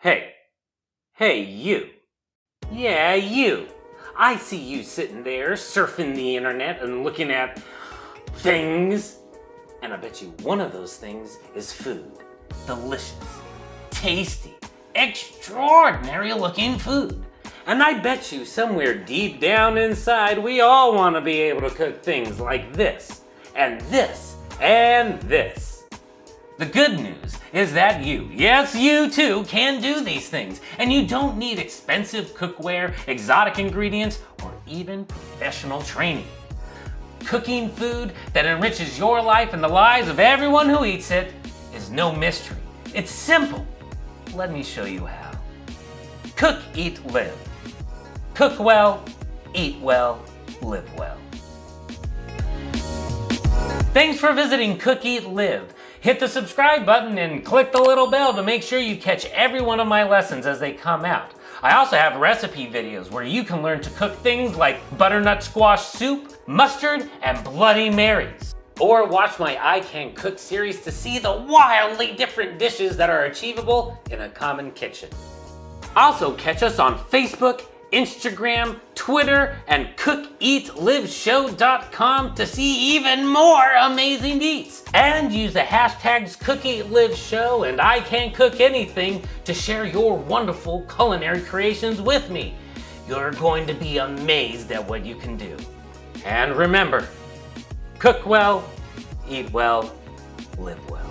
Hey you. Yeah, you. I see you sitting there surfing the internet and looking at things. And I bet you one of those things is food. Delicious, tasty, extraordinary looking food. And I bet you somewhere deep down inside we all want to be able to cook things like this, and this, and this. The good news is that you, yes you too, can do these things. And you don't need expensive cookware, exotic ingredients, or even professional training. Cooking food that enriches your life and the lives of everyone who eats it is no mystery. It's simple. Let me show you how. Cook, eat, live. Cook well, eat well, live well. Thanks for visiting Cook, Eat, Live. Hit the subscribe button and click the little bell to make sure you catch every one of my lessons as they come out. I also have recipe videos where you can learn to cook things like butternut squash soup, mustard, and Bloody Marys. Or watch my I Can Cook series to see the wildly different dishes that are achievable in a common kitchen. Also catch us on Facebook, Instagram, Twitter, and CookEatLiveShow.com to see even more amazing eats. And use the hashtags CookEatLiveShow and I Can Cook Anything to share your wonderful culinary creations with me. You're going to be amazed at what you can do. And remember, cook well, eat well, live well.